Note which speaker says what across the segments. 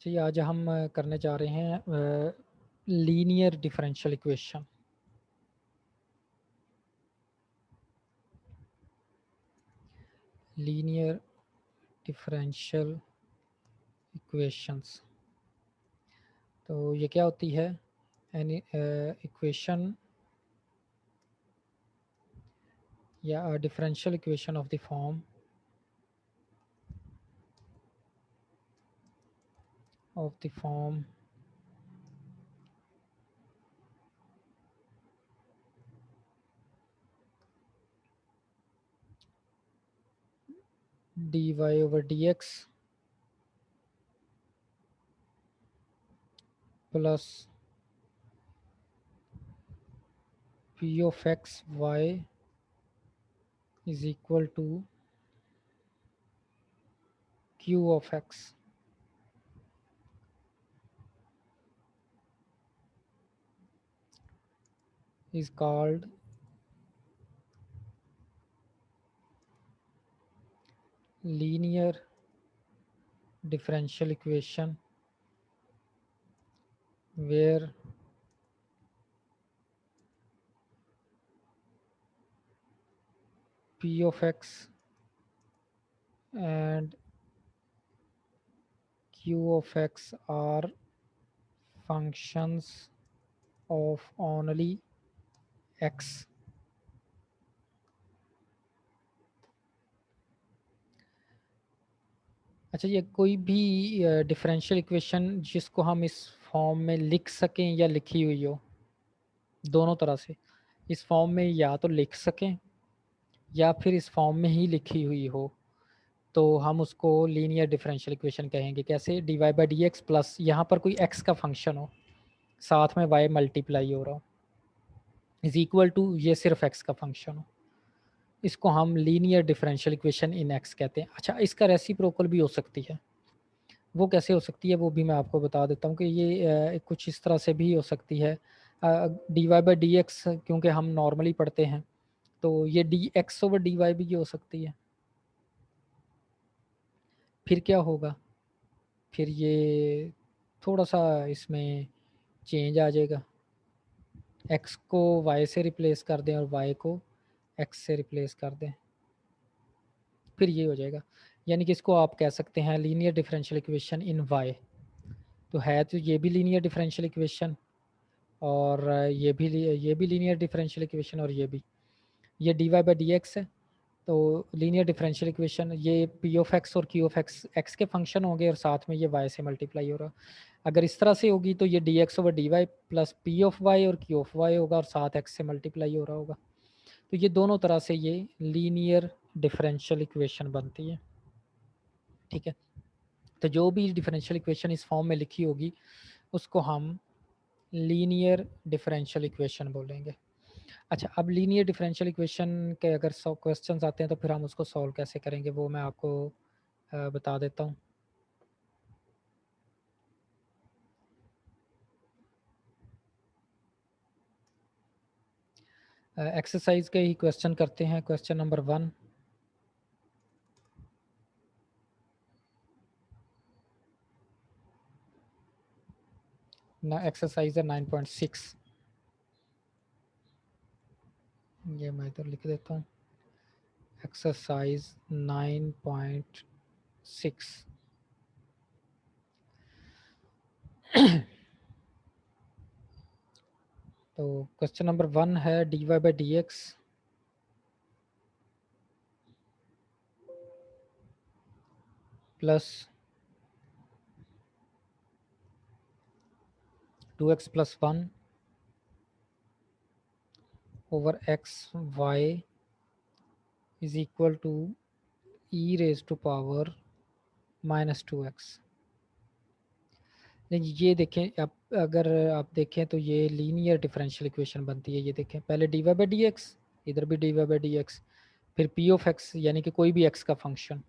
Speaker 1: जी, आज हम करने जा रहे हैं linear differential equation. Linear differential equations, तो ये क्या होती है? एनी इक्वेशन या differential equation of the form dy over dx plus p of x y is equal to q of x is called linear differential equation, where p of x and q of x are functions of only x। अच्छा, ये कोई भी differential equation जिसको हम इस form में लिख सकें या लिखी हुई हो, दोनों तरह से इस फॉर्म में या तो लिख सकें या फिर इस फॉर्म में ही लिखी हुई हो, तो हम उसको लीनियर डिफरेंशियल इक्वेशन कहेंगे। कैसे? D y by d x plus यहाँ पर कोई एक्स का फंक्शन हो, साथ में वाई मल्टीप्लाई हो रहा हो, इज इक्वल टू ये सिर्फ एक्स का फंक्शन हो, इसको हम लीनियर डिफरेंशियल इक्वेशन इन एक्स कहते हैं। अच्छा, इसका रेसिप्रोकल भी हो सकती है। वो कैसे हो सकती है वो भी मैं आपको बता देता हूँ कि ये कुछ इस तरह से भी हो सकती है। D y by d x क्योंकि हम नॉर्मली पढ़ते हैं, तो ये d x over d y भी हो सकती है। फिर क्या होगा? फिर ये थोड़ा सा इसमें चेंज आ जाएगा, एक्स को वाई से रिप्लेस कर दें और वाई को एक्स से रिप्लेस कर दें, फिर ये हो जाएगा। यानी कि इसको आप कह सकते हैं linear differential equation in y. तो है तो ये भी लीनियर डिफरेंशियल इक्वेशन, और ये भी लीनियर डिफरेंशियल इक्वेशन, और ये d y by d x है। तो लीनियर डिफरेंशियल इक्वेशन, ये पी ऑफ एक्स और क्यू ऑफ एक्स एक्स के फंक्शन होंगे और साथ में ये वाई से मल्टीप्लाई हो रहा। अगर इस तरह से होगी तो ये d x over d y plus p of y और क्यू ऑफ वाई होगा और साथ एक्स से मल्टीप्लाई हो रहा होगा। तो ये दोनों तरह से ये लीनियर डिफरेंशियल इक्वेशन बनती है। ठीक है, तो जो भी डिफरेंशियल इक्वेशन इस फॉर्म में लिखी होगी उसको हम लीनियर डिफरेंशियल इक्वेशन बोलेंगे। अच्छा, अब लीनियर डिफरेंशियल इक्वेशन के अगर 100 क्वेश्चंस आते हैं तो फिर हम उसको सॉल्व कैसे करेंगे वो मैं आपको बता देता हूँ। एक्सरसाइज के ही क्वेश्चन करते हैं। क्वेश्चन नंबर 1, ना एक्सरसाइज है 9.6। ये मैं इधर लिख देता हूँ, एक्सरसाइज 9.6। तो क्वेश्चन नंबर 1 है d y by d x plus 2x plus 1 over x y is equal to e raise to power -2x। नहीं, ये देखें आप, अगर आप देखें तो ये लीनियर डिफरेंशियल इक्वेशन बनती है। ये देखें, पहले d y by d x, इधर भी d y by d x, फिर पी ऑफ एक्स यानी कि कोई भी एक्स का फंक्शन,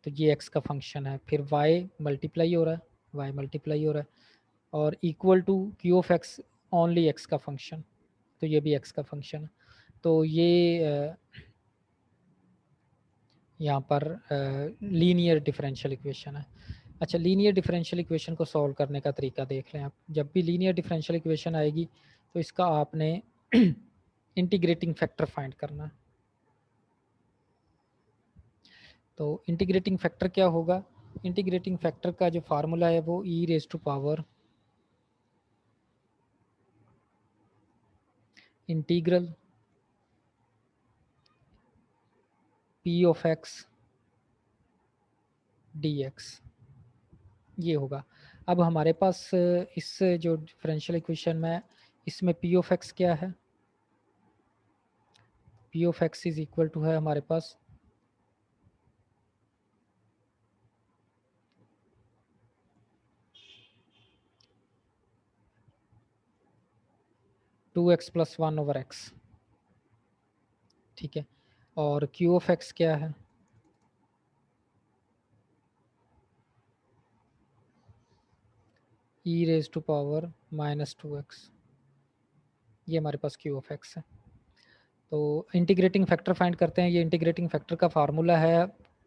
Speaker 1: तो ये एक्स का फंक्शन है, फिर वाई मल्टीप्लाई हो रहा है, वाई मल्टीप्लाई हो रहा है, और equal to q of x only x का फंक्शन, तो ये भी एक्स का फंक्शन है। तो ये यहाँ पर लीनियर डिफरेंशियल इक्वेशन है। अच्छा, लीनियर डिफरेंशियल इक्वेशन को सॉल्व करने का तरीका देख लें आप। जब भी लीनियर डिफरेंशियल इक्वेशन आएगी तो इसका आपने इंटीग्रेटिंग फैक्टर फाइंड करना है। तो इंटीग्रेटिंग फैक्टर क्या होगा? इंटीग्रेटिंग फैक्टर का जो फार्मूला है वो e raise to power integral p of x d x, ये होगा। अब हमारे पास इस जो डिफरेंशियल इक्वेशन में इसमें पी ऑफ एक्स क्या है? P of x is equal to है हमारे पास 2x प्लस 1 ओवर एक्स, ठीक है। और क्यू ऑफ एक्स क्या है? E raise to power minus 2x, ये हमारे पास क्यू ऑफ एक्स है। तो इंटीग्रेटिंग फैक्टर फाइंड करते हैं। ये इंटीग्रेटिंग फैक्टर का फार्मूला है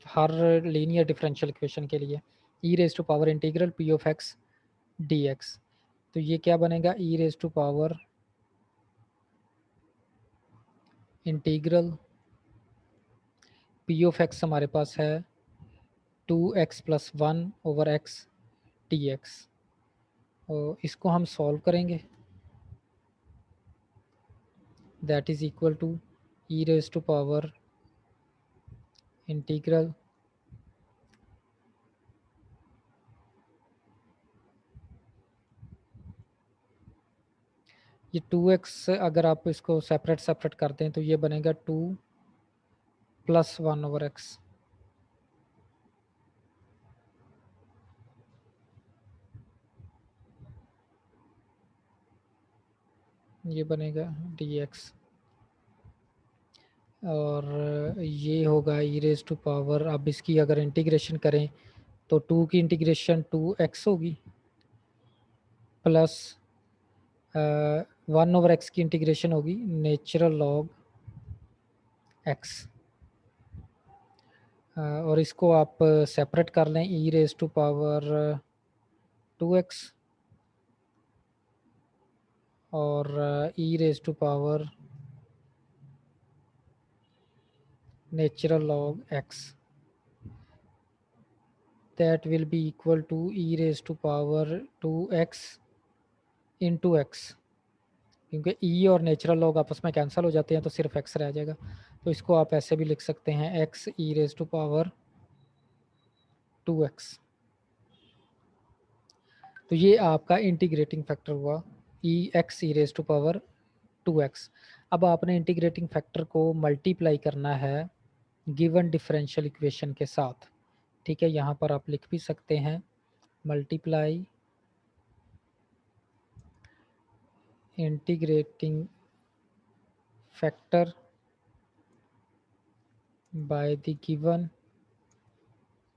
Speaker 1: हर लीनियर डिफरेंशियल इक्वेशन के लिए, e raise to power integral p of x d x. तो ये क्या बनेगा? E raise to power integral p of x हमारे पास है 2x plus 1 over x d x. और इसको हम सॉल्व करेंगे, that is equal to e raise to power integral ये 2x, अगर आप इसको सेपरेट सेपरेट करते हैं तो ये बनेगा 2 प्लस 1 ओवर एक्स, ये बनेगा dx। और ये होगा ई रेज टू पावर, अब इसकी अगर इंटीग्रेशन करें तो 2 की इंटीग्रेशन 2x होगी, प्लस 1 ओवर एक्स की इंटीग्रेशन होगी नेचुरल लॉग x। और इसको आप सेपरेट कर लें, ई रेज टू पावर 2x और e raise to power natural log x, that will be equal to e raised to power 2x into x, क्योंकि e और नेचुरल लॉग आपस में कैंसिल हो जाते हैं तो सिर्फ x रह जाएगा। तो इसको आप ऐसे भी लिख सकते हैं x e raised to power 2x। तो ये आपका इंटीग्रेटिंग फैक्टर हुआ e x e raised to power 2x। अब आपने इंटीग्रेटिंग फैक्टर को मल्टीप्लाई करना है गिवन डिफरेंशियल इक्वेशन के साथ, ठीक है। यहाँ पर आप लिख भी सकते हैं multiply integrating factor by the given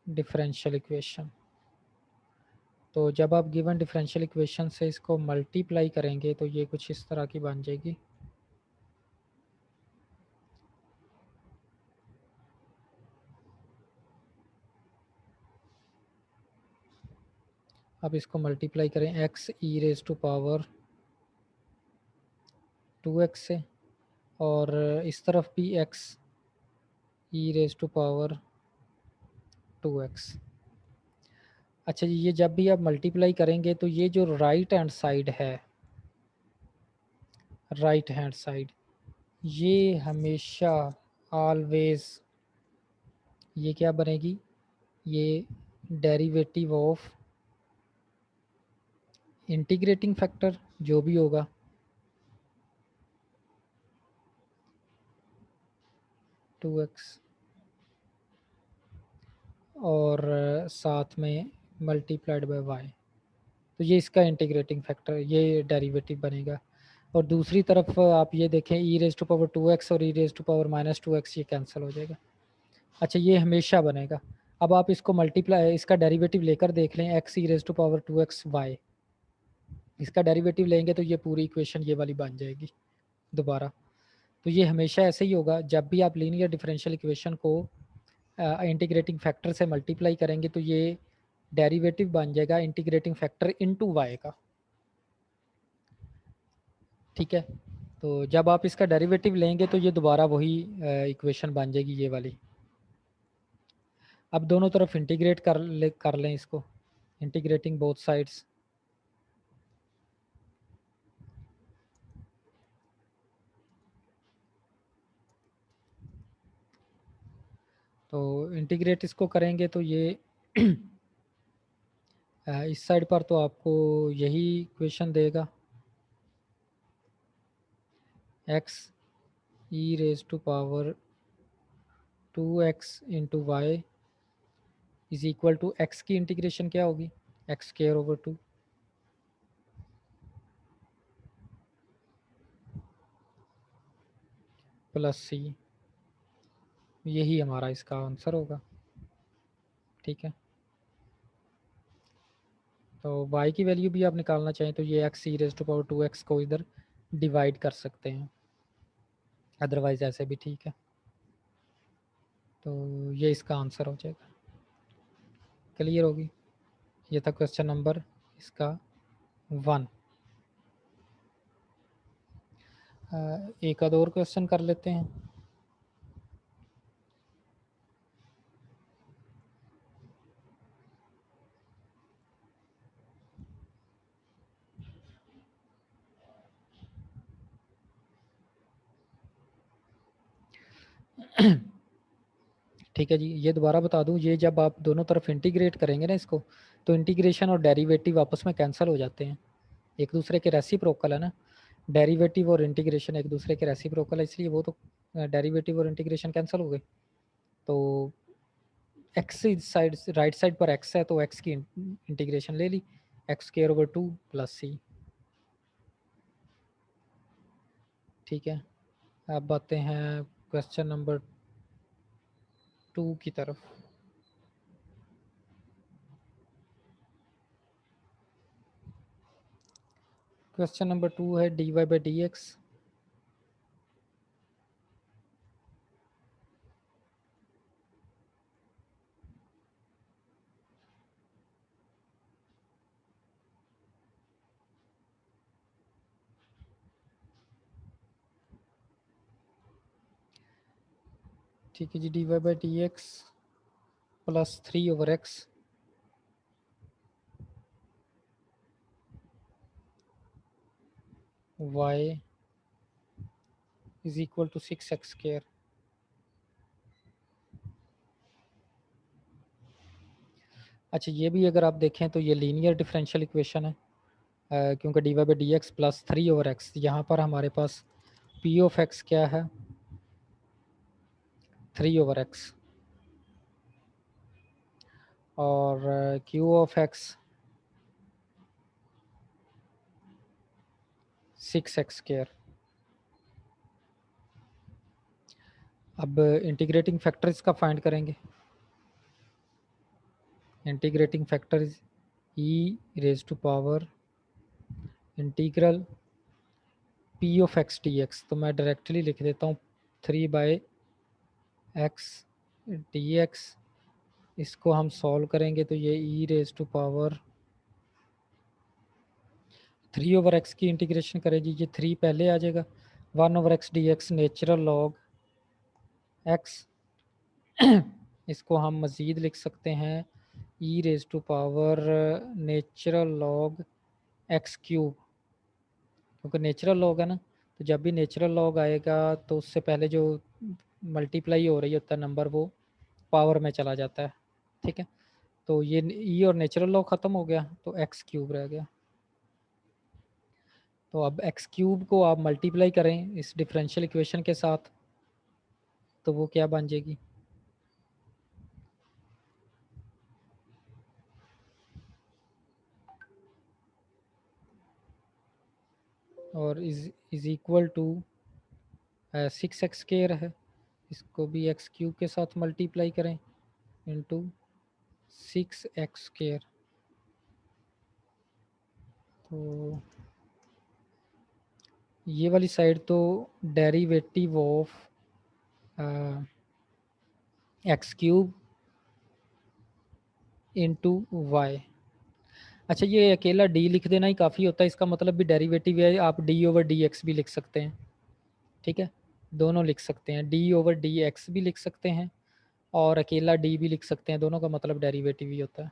Speaker 1: differential equation. तो जब आप गिवन डिफरेंशियल इक्वेशन से इसको मल्टीप्लाई करेंगे तो ये कुछ इस तरह की बन जाएगी। अब इसको मल्टीप्लाई करें x e raise to power 2x से, और इस तरफ भी x e raise to power 2x। अच्छा जी, ये जब भी आप मल्टीप्लाई करेंगे तो ये जो राइट हैंड साइड है, राइट हैंड साइड, ये हमेशा ऑलवेज ये क्या बनेगी? ये डेरिवेटिव ऑफ इंटीग्रेटिंग फैक्टर जो भी होगा, टू एक्स और साथ में मल्टीप्लाइड बाय वाई। तो ये इसका इंटीग्रेटिंग फैक्टर, ये डेरिवेटिव बनेगा। और दूसरी तरफ आप ये देखें ई रेज टू पावर 2x और e raise to power minus 2x, ये कैंसिल हो जाएगा। अच्छा, ये हमेशा बनेगा। अब आप इसको मल्टीप्लाई, इसका डेरिवेटिव लेकर देख लें, x e raise to power 2x y, इसका डेरिवेटिव लेंगे तो ये पूरी इक्वेशन ये वाली बन जाएगी दोबारा। तो ये हमेशा ऐसे ही होगा, जब भी आप लीनियर डिफरेंशियल इक्वेशन को इंटीग्रेटिंग फैक्टर से मल्टीप्लाई करेंगे तो ये डेरिवेटिव बन जाएगा इंटीग्रेटिंग फैक्टर इनटू y का, ठीक है। तो जब आप इसका डेरिवेटिव लेंगे तो ये दोबारा वही इक्वेशन बन जाएगी ये वाली। अब दोनों तरफ इंटीग्रेट कर लें इसको, इंटीग्रेटिंग बोथ साइड्स। तो इंटीग्रेट इसको करेंगे तो ये इस साइड पर तो आपको यही इक्वेशन देगा, x e raise to power 2x into y is equal to x की इंटीग्रेशन क्या होगी, x square over 2 plus c, यही हमारा इसका आंसर होगा, ठीक है। तो y की वैल्यू भी आप निकालना चाहें तो ये x e raise to power 2x को इधर डिवाइड कर सकते हैं, अदरवाइज ऐसे भी ठीक है। तो ये इसका आंसर हो जाएगा। क्लियर होगी। ये था क्वेश्चन नंबर इसका 1। एक आध और क्वेश्चन कर लेते हैं। ठीक है जी, ये दोबारा बता दूं, ये जब आप दोनों तरफ इंटीग्रेट करेंगे ना इसको, तो इंटीग्रेशन और डेरिवेटिव आपस में कैंसिल हो जाते हैं, एक दूसरे के रेसिप्रोकल है ना। डेरिवेटिव और इंटीग्रेशन एक दूसरे के रेसिप्रोकल है, इसलिए वो तो डेरिवेटिव और इंटीग्रेशन कैंसिल हो गए। तो एक्स साइड, राइट साइड पर एक्स है तो एक्स की इंटीग्रेशन ले ली, एक्स स्क्वायर ओवर 2 प्लस सी, ठीक है। अब आते हैं क्वेश्चन नंबर 2 की तरफ। क्वेश्चन नंबर 2 है dy बाई डी एक्स, ठीक है जी। dy by d x plus 3 over x y is equal to 6x square. अच्छा, ये भी अगर आप देखें तो ये लीनियर डिफरेंशियल इक्वेशन है, क्योंकि d y by d x plus 3 over x, यहाँ पर हमारे पास पी ऑफ एक्स क्या है, 3 ओवर एक्स, और q of x 6x square. अब इंटीग्रेटिंग फैक्टर इसका फाइंड करेंगे। Integrating factor is e raise to power integral p of x d x, तो मैं डायरेक्टली लिख देता हूँ 3 बाई एक्स डी एक्स। इसको हम सॉल्व करेंगे तो ये e raise to power 3 over x की इंटीग्रेशन करें जी, ये 3 पहले आ जाएगा, 1 over x d x natural log x. इसको हम मज़ीद लिख सकते हैं e raise to power natural log x cube, क्योंकि नेचुरल लॉग है ना, तो जब भी नेचुरल लॉग आएगा तो उससे पहले जो मल्टीप्लाई हो रही होता है नंबर, वो पावर में चला जाता है, ठीक है। तो ये ई और नेचुरल लॉग ख़त्म हो गया तो एक्स क्यूब रह गया। तो अब एक्स क्यूब को आप मल्टीप्लाई करें इस डिफरेंशियल इक्वेशन के साथ, तो वो क्या बन जाएगी, और is equal to 6x square है, इसको भी एक्स क्यूब के साथ मल्टीप्लाई करें इंटू 6x स्क्वायर। तो ये वाली साइड तो derivative of x cube into y. अच्छा, ये अकेला डी लिख देना ही काफ़ी होता है, इसका मतलब भी डेरिवेटिव है, आप डी ओवर डी एक्स भी लिख सकते हैं। ठीक है, दोनों लिख सकते हैं, डी ओवर डी एक्स भी लिख सकते हैं और अकेला डी भी लिख सकते हैं, दोनों का मतलब डेरिवेटिव ही होता है।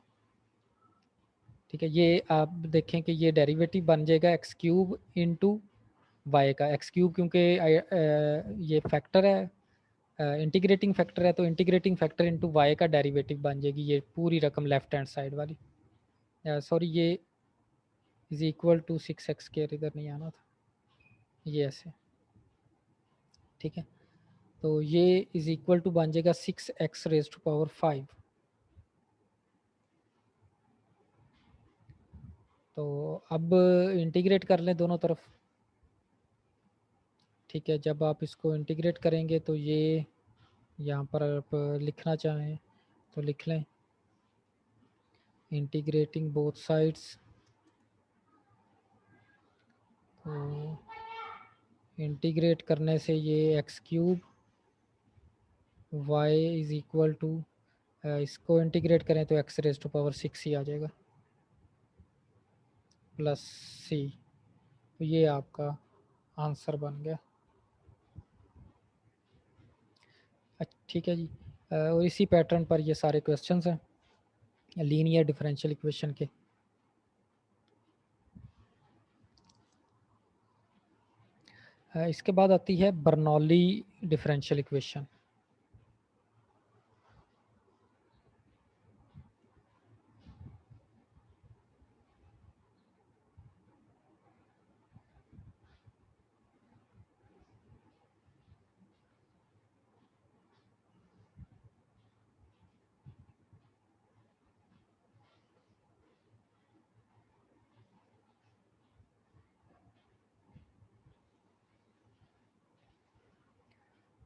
Speaker 1: ठीक है, ये आप देखें कि ये डेरिवेटिव बन जाएगा एक्स क्यूब इंटू वाई का। एक्स क्यूब क्योंकि ये फैक्टर है, इंटीग्रेटिंग फैक्टर है, तो इंटीग्रेटिंग फैक्टर इंटू वाई का डेरिवेटिव बन जाएगी ये पूरी रकम लेफ्ट हैंड साइड वाली। सॉरी, ये is equal to 6x square, इधर नहीं आना था, ये ऐसे। ठीक है, तो ये इज इक्वल टू बन जाएगा 6x रेज टू पावर 5। तो अब इंटीग्रेट कर लें दोनों तरफ। ठीक है, जब आप इसको इंटीग्रेट करेंगे तो ये यहाँ पर आप लिखना चाहें तो लिख लें, इंटीग्रेटिंग बोथ साइड्स। तो इंटीग्रेट करने से ये x cube y is equal to, इसको इंटीग्रेट करें तो एक्स रेज टू पावर 6 ही आ जाएगा प्लस सी। तो ये आपका आंसर बन गया। ठीक है जी, और इसी पैटर्न पर ये सारे क्वेश्चंस हैं लीनियर डिफरेंशियल इक्वेशन के। इसके बाद आती है बर्नौली डिफरेंशियल इक्वेशन।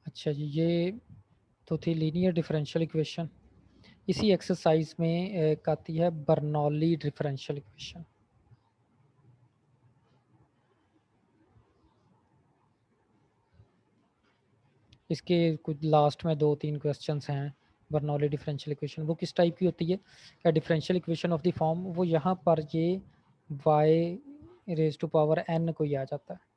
Speaker 1: अच्छा जी, ये तो थी लीनियर डिफरेंशियल इक्वेशन। इसी एक्सरसाइज में एक आती है बर्नौली डिफरेंशियल इक्वेशन। इसके कुछ लास्ट में 2-3 क्वेश्चंस हैं। बर्नौली डिफरेंशियल इक्वेशन वो किस टाइप की होती है, क्या differential equation of the form, वो यहाँ पर ये y raise to power n कोई आ जाता है।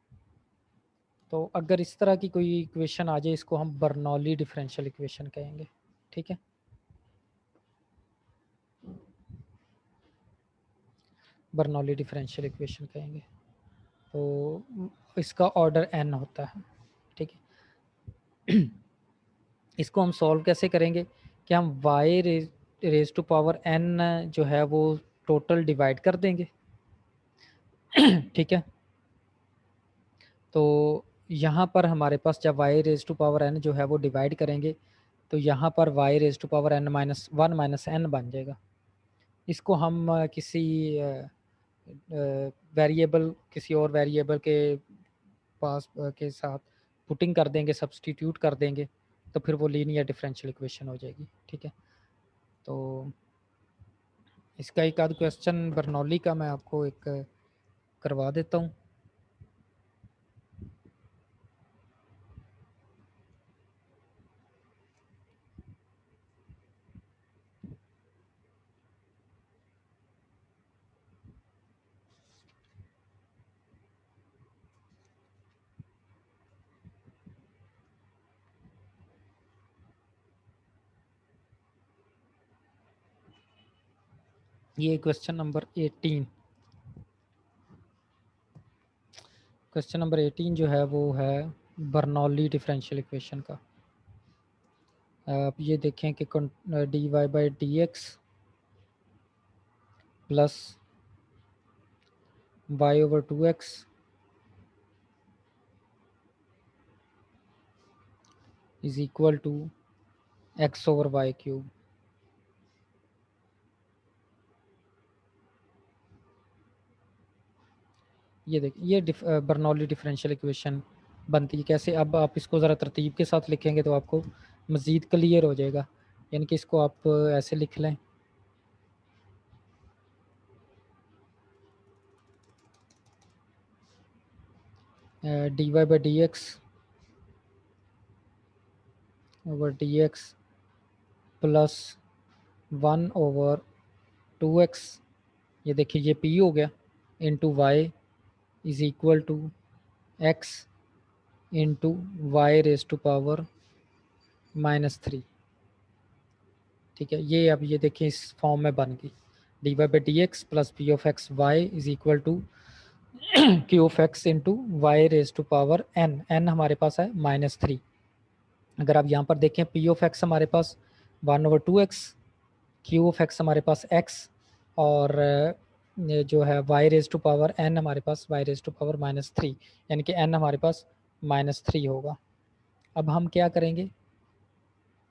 Speaker 1: तो अगर इस तरह की कोई इक्वेशन आ जाए, इसको हम बर्नौली डिफरेंशियल इक्वेशन कहेंगे। ठीक है, बर्नौली डिफरेंशियल इक्वेशन कहेंगे। तो इसका ऑर्डर n होता है। ठीक है, इसको हम सॉल्व कैसे करेंगे कि हम y raise to power n जो है वो टोटल डिवाइड कर देंगे। ठीक है, तो यहाँ पर हमारे पास जब y raise to power n जो है वो डिवाइड करेंगे, तो यहाँ पर y raise to power n minus 1 minus n बन जाएगा। इसको हम किसी वेरिएबल, किसी और वेरिएबल के पास के साथ पुटिंग कर देंगे, सब्सटीट्यूट कर देंगे, तो फिर वो लीनियर डिफरेंशियल इक्वेशन हो जाएगी। ठीक है, तो इसका एक आध क्वेश्चन बर्नौली का मैं आपको एक करवा देता हूँ। ये क्वेश्चन नंबर 18। क्वेश्चन नंबर 18 जो है वो है बर्नौली डिफरेंशियल इक्वेशन का। आप ये देखें कि d y by d x plus y over 2x is equal to x over y cube. ये देखिए, ये बर्नौली डिफरेंशियल इक्वेशन बनती है कैसे। अब आप इसको ज़रा तरतीब के साथ लिखेंगे तो आपको मज़ीद क्लियर हो जाएगा। यानी कि इसको आप ऐसे लिख लें, d y by d x over d x plus 1 over 2x, ये देखिए ये p हो गया, into y is equal to x into y raise to power -3। ठीक है, ये अब ये देखिए इस फॉर्म में बन गई, d y by d x plus p of x y is equal to q of x into y raise to power n, n हमारे पास है -3। अगर आप यहाँ पर देखें पी ऑफ एक्स हमारे पास 1/2x, क्यू ऑफ एक्स हमारे पास x, और ये जो है y raise to power n हमारे पास वाई रेज टू पावर -3, यानी कि n हमारे पास -3 होगा। अब हम क्या करेंगे,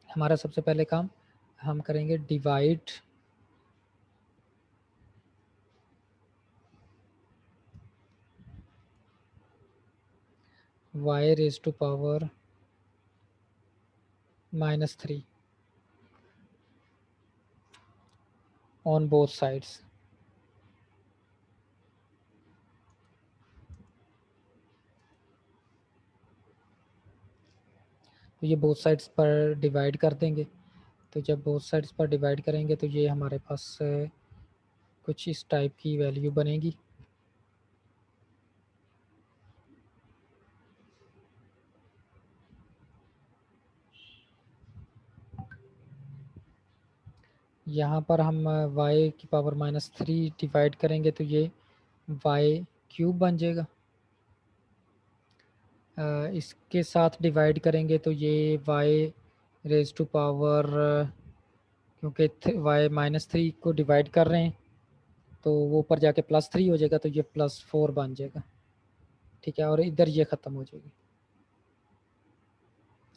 Speaker 1: हमारा सबसे पहले काम हम करेंगे divide y raise to power -3 on both sides. तो ये बोथ साइड्स पर डिवाइड कर देंगे। तो जब बोथ साइड्स पर डिवाइड करेंगे तो ये हमारे पास कुछ इस टाइप की वैल्यू बनेगी। यहाँ पर हम y की पावर -3 डिवाइड करेंगे तो ये y क्यूब बन जाएगा। इसके साथ डिवाइड करेंगे तो ये y रेज टू पावर, क्योंकि y -3 को डिवाइड कर रहे हैं तो वो ऊपर जाके +3 हो जाएगा, तो ये +4 बन जाएगा। ठीक है, और इधर ये ख़त्म हो जाएगी,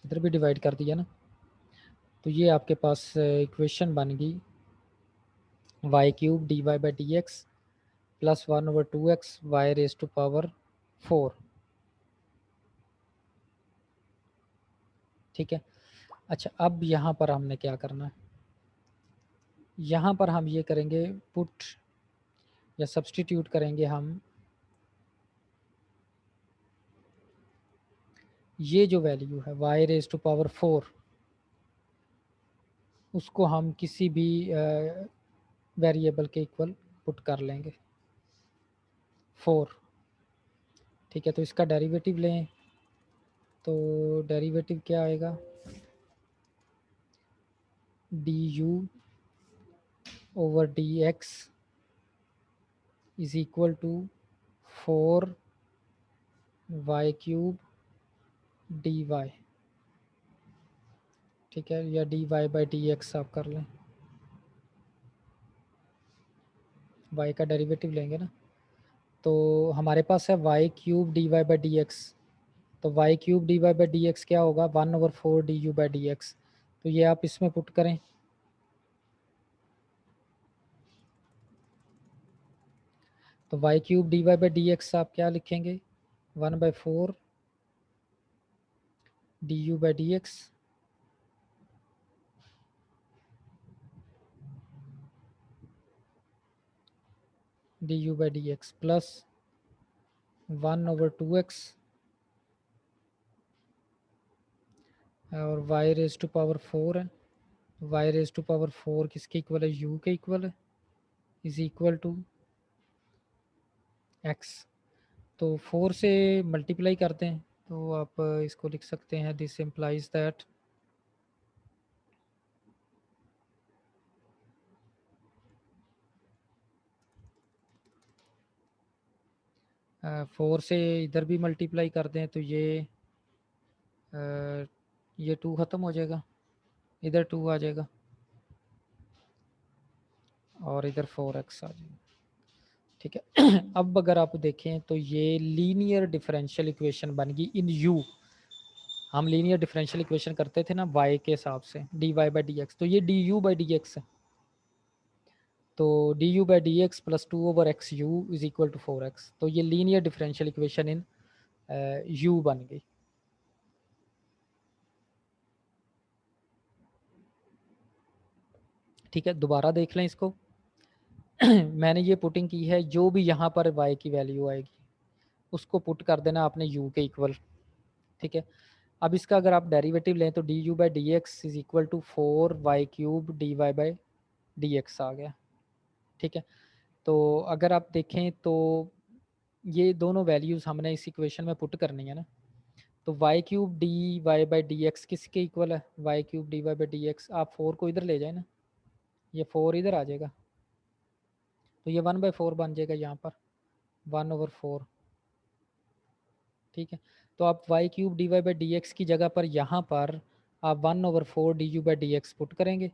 Speaker 1: इधर भी डिवाइड कर दिया ना। तो ये आपके पास इक्वेशन बन गई y cube d y by d x +1/2x y raise to power 4। ठीक है, अच्छा अब यहाँ पर हमने क्या करना है, यहाँ पर हम ये करेंगे पुट या सब्सटीट्यूट करेंगे हम ये जो वैल्यू है वाई रेज टू पावर 4, उसको हम किसी भी वेरिएबल के इक्वल पुट कर लेंगे 4। ठीक है, तो इसका डेरिवेटिव लें, तो डेरिवेटिव क्या आएगा, d u over d x is equal to 4 y cube d y. ठीक है, या d y by d x आप कर लें, वाई का डेरिवेटिव लेंगे ना। तो हमारे पास है y cube d y by d x, तो y cube d y by d x क्या होगा 1/4 d u by d x. तो ये आप इसमें पुट करें, तो y cube d y by d x आप क्या लिखेंगे 1/4 d u by d x d u by d x plus 1/2x और वाई रेज टू पावर 4 है, वाई रेज टू पावर 4 किसके इक्वल है, u के इक्वल है, इज इक्वल टू x। तो 4 से मल्टीप्लाई करते हैं तो आप इसको लिख सकते हैं दिस इम्प्लाइज दैट 4 से इधर भी मल्टीप्लाई कर दें तो ये 2 ख़त्म हो जाएगा, इधर 2 आ जाएगा और इधर 4x आ जाएगा। ठीक है अब अगर आप देखें तो ये लीनियर डिफरेंशियल इक्वेशन बन गई इन u। हम लीनियर डिफरेंशियल इक्वेशन करते थे ना y के हिसाब से d y by d x, तो ये d u by d x है। तो d u by d x plus 2/x u is equal to 4x, तो ये linear differential equation in u बन गई। ठीक है, दोबारा देख लें इसको मैंने ये पुटिंग की है, जो भी यहाँ पर y की वैल्यू आएगी उसको पुट कर देना आपने u के इक्वल। ठीक है, अब इसका अगर आप डेरिवेटिव लें तो d u by d x is equal to 4 y cube d y by d x आ गया। ठीक है। तो अगर आप देखें तो ये दोनों वैल्यूज़ हमने इस इक्वेशन में पुट करनी है ना, तो y cube d y by d x किसके इक्वल है? Y cube d y by d x. आप 4 को इधर ले जाए ना, ये 4 इधर आ जाएगा, तो ये 1/4 बन जाएगा यहाँ पर, 1/4। ठीक है। तो आप y cube d y by d x की जगह पर यहाँ पर आप 1/4 d u by d x put करेंगे,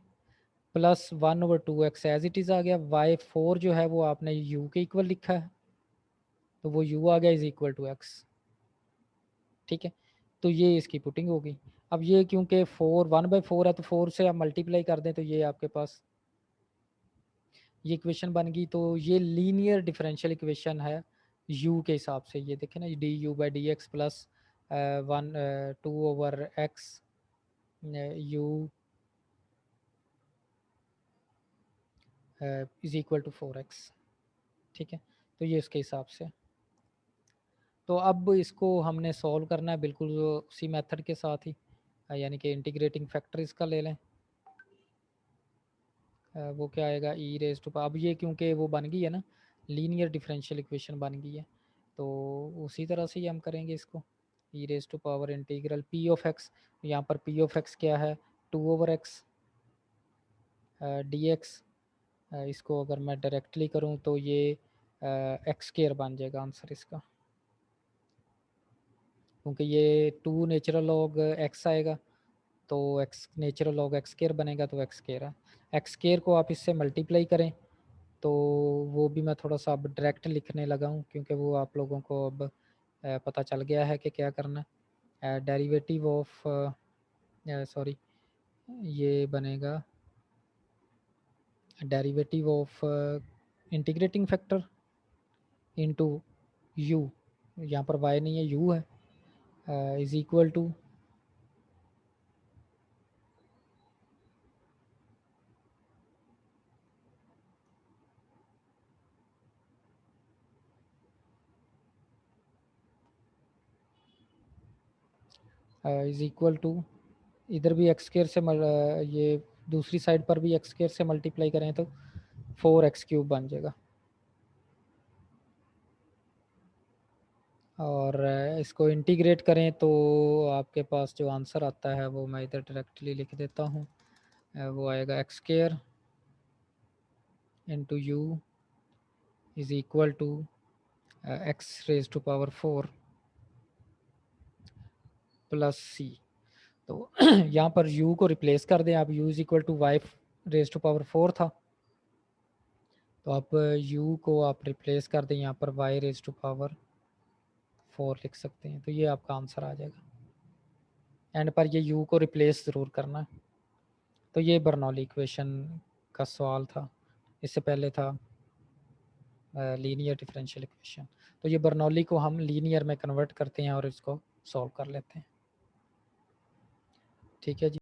Speaker 1: plus 1/2x as it is आ गया। वाई 4 जो है वो आपने यू के इक्वल लिखा है, तो वो यू आ गया इज इक्वल टू एक्स। ठीक है। तो ये इसकी पुटिंग होगी। अब ये क्योंकि 1/4 है, तो 4 से आप मल्टीप्लाई कर दें तो ये आपके पास ये इक्वेशन बन गई। तो ये लीनियर डिफरेंशियल इक्वेशन है u के हिसाब से। ये देखें ना, d u by d x plus 2/x u is equal to 4x। ठीक है। तो ये इसके हिसाब से। तो अब इसको हमने सॉल्व करना है बिल्कुल उसी मेथड के साथ ही, यानी कि इंटीग्रेटिंग फैक्टर इसका ले लें। वो क्या आएगा, ई रेज टू अब ये क्योंकि वो बन गई है ना, लीनियर डिफरेंशियल इक्वेशन बन गई है, तो उसी तरह से ही हम करेंगे इसको। E raise to power integral p of x, यहाँ पर पी ऑफ एक्स क्या है, 2/x डी एक्स। इसको अगर मैं डायरेक्टली करूँ तो ये एक्स स्क्वायर बन जाएगा आंसर इसका, क्योंकि ये 2 नेचुरल लॉग एक्स आएगा, तो x natural log x square बनेगा, तो एक्स स्क्वायर है। एक्स स्क्वायर को आप इससे मल्टीप्लाई करें, तो वो भी मैं थोड़ा सा अब डायरेक्ट लिखने लगा हूँ, क्योंकि वो आप लोगों को अब पता चल गया है कि क्या करना है। डेरिवेटिव ऑफ सॉरी, ये बनेगा derivative of integrating factor into u, यहाँ पर वाई नहीं है यू है, is equal to is equal to, इधर भी एक्स स्क्वायर से ये दूसरी साइड पर भी एक्स स्क्वायर से मल्टीप्लाई करें तो 4x क्यूब बन जाएगा। और इसको इंटीग्रेट करें तो आपके पास जो आंसर आता है वो मैं इधर डायरेक्टली लिख देता हूँ। वो आएगा x square into u is equal to x raise to power 4 plus c. तो यहाँ पर u को रिप्लेस कर दें आप, u is equal to y raise to power 4 था, तो आप u को आप रिप्लेस कर दें यहाँ पर y रेज टू पावर 4 लिख सकते हैं, तो ये आपका आंसर आ जाएगा। एंड पर ये u को रिप्लेस ज़रूर करना है। तो ये बर्नौली इक्वेशन का सवाल था, इससे पहले था लीनियर डिफरेंशियल इक्वेशन। तो ये बर्नौली को हम लीनियर में कन्वर्ट करते हैं और इसको सॉल्व कर लेते हैं। ठीक है जी।